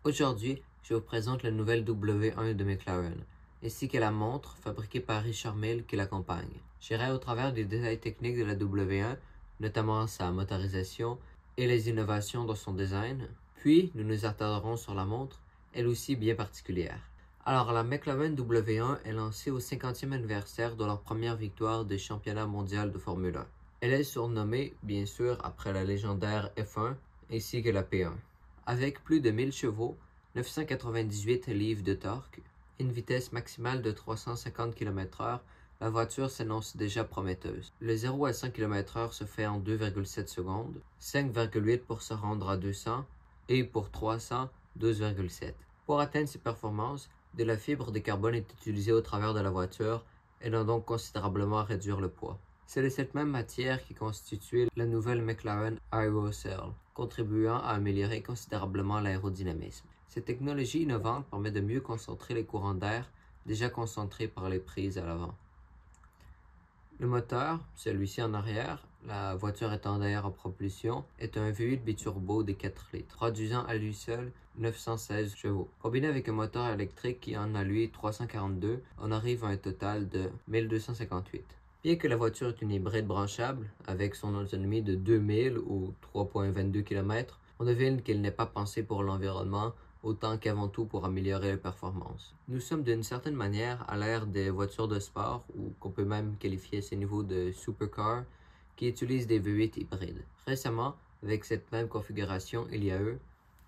Aujourd'hui, je vous présente la nouvelle W1 de McLaren, ainsi que la montre fabriquée par Richard Mille qui l'accompagne. J'irai au travers des détails techniques de la W1, notamment sa motorisation et les innovations dans son design, puis nous nous attarderons sur la montre, elle aussi bien particulière. Alors, la McLaren W1 est lancée au 50e anniversaire de leur première victoire des championnats mondiaux de Formule 1. Elle est surnommée, bien sûr, après la légendaire F1 ainsi que la P1. Avec plus de 1000 chevaux, 998 livres de torque, une vitesse maximale de 350 km/h, la voiture s'annonce déjà prometteuse. Le 0 à 100 km/h se fait en 2,7 secondes, 5,8 pour se rendre à 200 et pour 300, 12,7. Pour atteindre ces performances, de la fibre de carbone est utilisée au travers de la voiture, aidant donc considérablement à réduire le poids. C'est de cette même matière qui constitue la nouvelle McLaren Aerocell, contribuant à améliorer considérablement l'aérodynamisme. Cette technologie innovante permet de mieux concentrer les courants d'air déjà concentrés par les prises à l'avant. Le moteur, celui-ci en arrière, la voiture étant d'ailleurs en propulsion, est un V8 biturbo de 4 litres, produisant à lui seul 916 chevaux. Combiné avec un moteur électrique qui en a lui 342, on arrive à un total de 1258. Bien que la voiture est une hybride branchable, avec son autonomie de 2000 ou 3,22 km, on devine qu'elle n'est pas pensée pour l'environnement autant qu'avant tout pour améliorer les performances. Nous sommes d'une certaine manière à l'ère des voitures de sport, ou qu'on peut même qualifier ces niveaux de supercar, qui utilisent des V8 hybrides. Récemment, avec cette même configuration, il y a eu,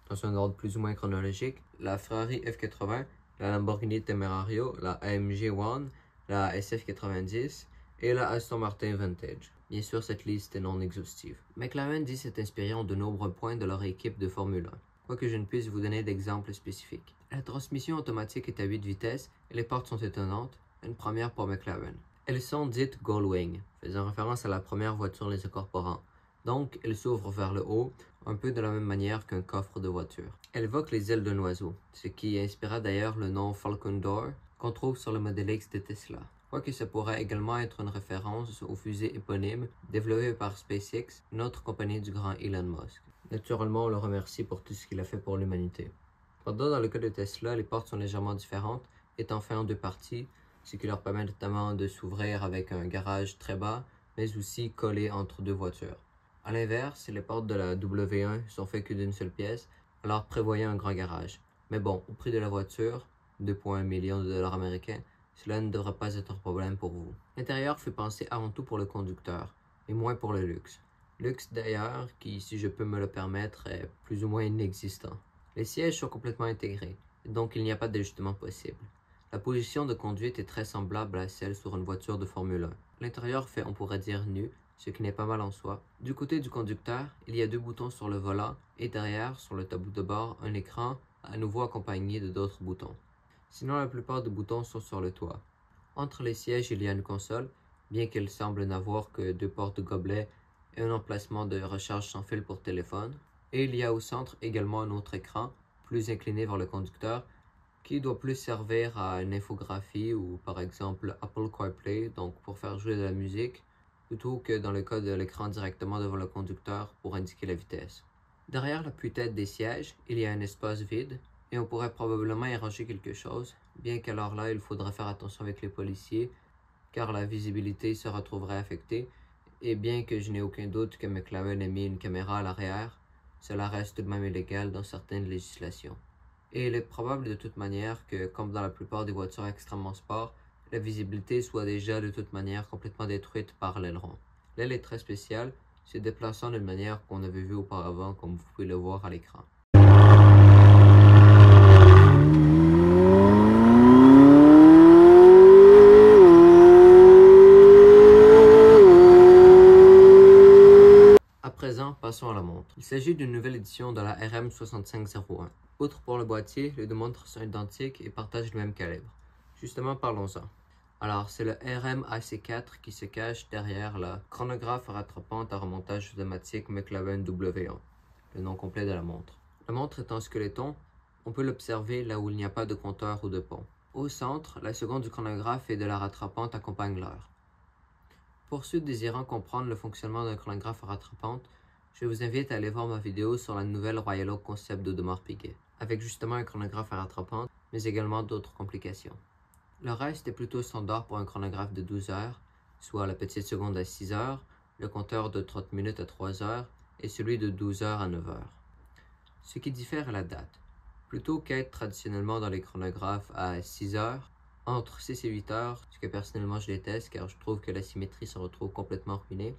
dans un ordre plus ou moins chronologique, la Ferrari F80, la Lamborghini Temerario, la AMG One, la SF90, et la Aston Martin Vantage. Bien sûr, cette liste est non exhaustive. McLaren dit s'être inspiré en de nombreux points de leur équipe de Formule 1, quoique je ne puisse vous donner d'exemples spécifiques. La transmission automatique est à 8 vitesses et les portes sont étonnantes, une première pour McLaren. Elles sont dites Gullwing, faisant référence à la première voiture les incorporant. Donc, elles s'ouvrent vers le haut, un peu de la même manière qu'un coffre de voiture. Elles évoquent les ailes d'un oiseau, ce qui inspira d'ailleurs le nom Falcon Door qu'on trouve sur le modèle X de Tesla. Quoique ça pourrait également être une référence aux fusées éponymes développées par SpaceX, une autre compagnie du grand Elon Musk. Naturellement, on le remercie pour tout ce qu'il a fait pour l'humanité. Pendant dans le cas de Tesla, les portes sont légèrement différentes, étant faites en deux parties, ce qui leur permet notamment de s'ouvrir avec un garage très bas, mais aussi collé entre deux voitures. A l'inverse, les portes de la W1 sont faites que d'une seule pièce, alors prévoyant un grand garage. Mais bon, au prix de la voiture, 2,1 millions de dollars américains, cela ne devrait pas être un problème pour vous. L'intérieur fait penser avant tout pour le conducteur, et moins pour le luxe. Luxe d'ailleurs qui, si je peux me le permettre, est plus ou moins inexistant. Les sièges sont complètement intégrés, donc il n'y a pas d'ajustement possible. La position de conduite est très semblable à celle sur une voiture de Formule 1. L'intérieur fait, on pourrait dire, nu, ce qui n'est pas mal en soi. Du côté du conducteur, il y a deux boutons sur le volant, et derrière, sur le tableau de bord, un écran, à nouveau accompagné de d'autres boutons. Sinon, la plupart des boutons sont sur le toit. Entre les sièges, il y a une console, bien qu'elle semble n'avoir que deux portes de gobelet et un emplacement de recharge sans fil pour téléphone. Et il y a au centre également un autre écran, plus incliné vers le conducteur, qui doit plus servir à une infographie ou par exemple Apple CarPlay, donc pour faire jouer de la musique, plutôt que dans le cas de l'écran directement devant le conducteur pour indiquer la vitesse. Derrière l'appui-tête des sièges, il y a un espace vide, et on pourrait probablement y ranger quelque chose, bien qu'alors là, il faudrait faire attention avec les policiers, car la visibilité se retrouverait affectée, et bien que je n'ai aucun doute que McLaren ait mis une caméra à l'arrière, cela reste tout de même illégal dans certaines législations. Et il est probable de toute manière que, comme dans la plupart des voitures extrêmement sport, la visibilité soit déjà de toute manière complètement détruite par l'aileron. L'aile est très spéciale, se déplaçant d'une manière qu'on avait vue auparavant, comme vous pouvez le voir à l'écran. À présent, passons à la montre. Il s'agit d'une nouvelle édition de la RM6501. Outre pour le boîtier, les deux montres sont identiques et partagent le même calibre. Justement, parlons-en. Alors, c'est le RM-AC4 qui se cache derrière la chronographe rattrapante à remontage automatique McLaren W1, le nom complet de la montre. La montre est en squeletton, on peut l'observer là où il n'y a pas de compteur ou de pont. Au centre, la seconde du chronographe et de la rattrapante accompagne l'heure. Pour ceux désirant comprendre le fonctionnement d'un chronographe rattrapante, je vous invite à aller voir ma vidéo sur la nouvelle Royal Oak Concept d'Audemars Piguet. avec justement un chronographe à rattrapante, mais également d'autres complications. Le reste est plutôt standard pour un chronographe de 12 heures, soit la petite seconde à 6 heures, le compteur de 30 minutes à 3 heures et celui de 12 heures à 9 heures. Ce qui diffère est la date. Plutôt qu'être traditionnellement dans les chronographes à 6 heures, entre 6 et 8 heures, ce que personnellement je déteste car je trouve que la symétrie se retrouve complètement ruinée,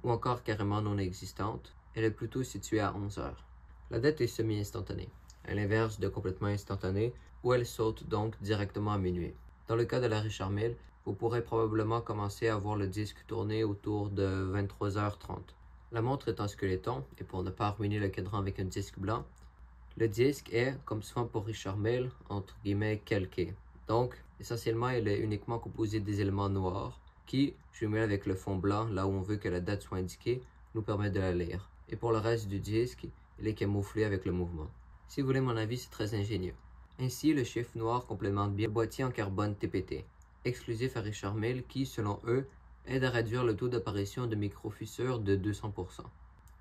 ou encore carrément non existante, elle est plutôt située à 11 heures. La date est semi-instantanée, à l'inverse de complètement instantanée, où elle saute donc directement à minuit. Dans le cas de la Richard Mille, vous pourrez probablement commencer à voir le disque tourner autour de 23h30. La montre est en squeletton, et pour ne pas ruiner le cadran avec un disque blanc, le disque est, comme souvent pour Richard Mille, entre guillemets calqué. Donc, essentiellement, il est uniquement composé des éléments noirs qui, jumelés avec le fond blanc, là où on veut que la date soit indiquée, nous permettent de la lire. Et pour le reste du disque, il est camouflé avec le mouvement. Si vous voulez mon avis, c'est très ingénieux. Ainsi, le chiffre noir complémente bien le boîtier en carbone TPT, exclusif à Richard Mille qui, selon eux, aide à réduire le taux d'apparition de microfissures de 200%.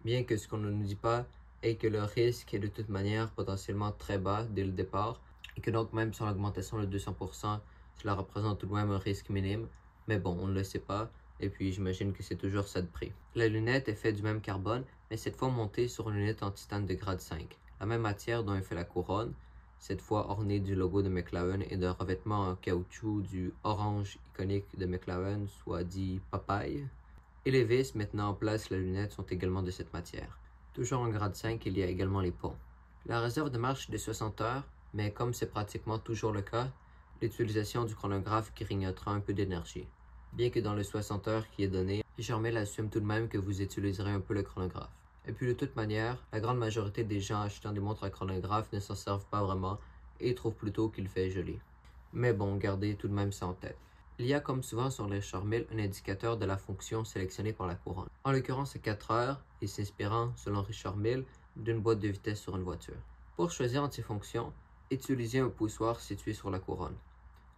Bien que ce qu'on ne nous dit pas est que le risque est de toute manière potentiellement très bas dès le départ, et que donc même sans l'augmentation de 200%, cela représente tout de même un risque minime, mais bon, on ne le sait pas, et puis j'imagine que c'est toujours ça de prix. La lunette est faite du même carbone, mais cette fois montée sur une lunette en titane de grade 5, la même matière dont est fait la couronne, cette fois ornée du logo de McLaren et d'un revêtement en caoutchouc du orange iconique de McLaren, soit dit papaye. Et les vis maintenant en place la lunette sont également de cette matière. Toujours en grade 5, il y a également les ponts. La réserve de marche est de 60 heures, mais comme c'est pratiquement toujours le cas, l'utilisation du chronographe grignotera un peu d'énergie. Bien que dans le 60 heures qui est donné, Richard Mille assume tout de même que vous utiliserez un peu le chronographe. Et puis de toute manière, la grande majorité des gens achetant des montres à chronographe ne s'en servent pas vraiment et trouvent plutôt qu'il fait joli. Mais bon, gardez tout de même ça en tête. Il y a comme souvent sur les Richard Mille un indicateur de la fonction sélectionnée par la couronne. En l'occurrence, c'est 4 heures et s'inspirant, selon Richard Mille, d'une boîte de vitesse sur une voiture. Pour choisir entre ces fonctions, utilisez un poussoir situé sur la couronne.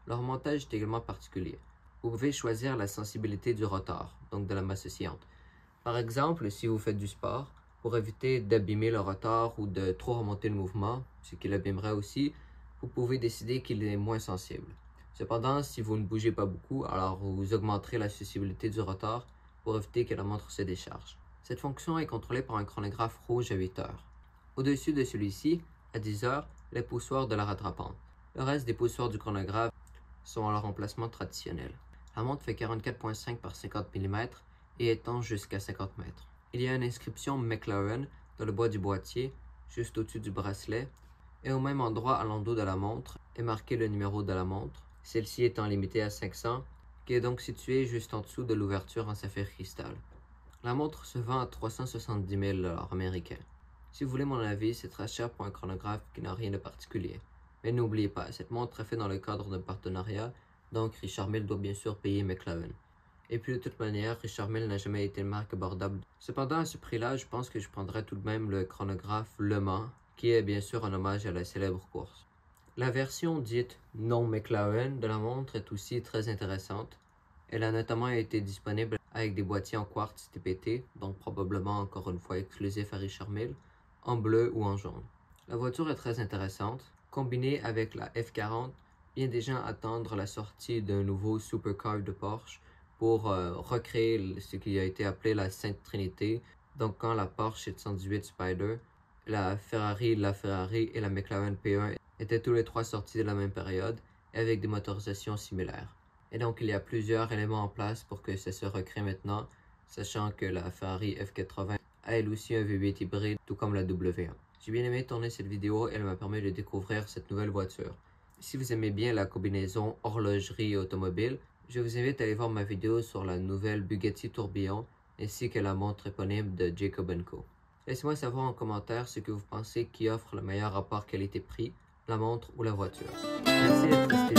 Leur montage est également particulier. Vous pouvez choisir la sensibilité du rotor, donc de la masse oscillante. Par exemple, si vous faites du sport, pour éviter d'abîmer le rotor ou de trop remonter le mouvement, ce qui l'abîmerait aussi, vous pouvez décider qu'il est moins sensible. Cependant, si vous ne bougez pas beaucoup, alors vous augmenterez la sensibilité du rotor pour éviter que la montre se décharge. Cette fonction est contrôlée par un chronographe rouge à 8 heures. Au-dessus de celui-ci, à 10 heures, les poussoirs de la rattrapante. Le reste des poussoirs du chronographe sont à leur emplacement traditionnel. La montre fait 44,5 par 50 mm et étend jusqu'à 50 mètres. Il y a une inscription McLaren dans le bois du boîtier, juste au-dessus du bracelet, et au même endroit à l'endos de la montre est marqué le numéro de la montre, celle-ci étant limitée à 500, qui est donc située juste en dessous de l'ouverture en saphir cristal. La montre se vend à 370 000 $ américains. Si vous voulez mon avis, c'est très cher pour un chronographe qui n'a rien de particulier. Mais n'oubliez pas, cette montre est faite dans le cadre d'un partenariat, donc Richard Mille doit bien sûr payer McLaren. Et puis de toute manière, Richard Mille n'a jamais été une marque abordable. Cependant, à ce prix-là, je pense que je prendrais tout de même le chronographe Le Mans, qui est bien sûr un hommage à la célèbre course. La version dite non McLaren de la montre est aussi très intéressante. Elle a notamment été disponible avec des boîtiers en quartz TPT, donc probablement encore une fois exclusif à Richard Mille, en bleu ou en jaune. La voiture est très intéressante. Combinée avec la F40, bien des gens attendent la sortie d'un nouveau supercar de Porsche pour recréer ce qui a été appelé la Sainte Trinité. Donc quand la Porsche 718 Spider, la Ferrari et la McLaren P1 étaient tous les trois sortis de la même période et avec des motorisations similaires. Et donc il y a plusieurs éléments en place pour que ça se recrée maintenant, sachant que la Ferrari F80 a elle aussi un V8 hybride, tout comme la W1. J'ai bien aimé tourner cette vidéo et elle m'a permis de découvrir cette nouvelle voiture. Si vous aimez bien la combinaison horlogerie automobile, je vous invite à aller voir ma vidéo sur la nouvelle Bugatti Tourbillon ainsi que la montre éponyme de Jacob & Co. Laissez-moi savoir en commentaire ce que vous pensez qui offre le meilleur rapport qualité-prix, la montre ou la voiture. Merci d'être resté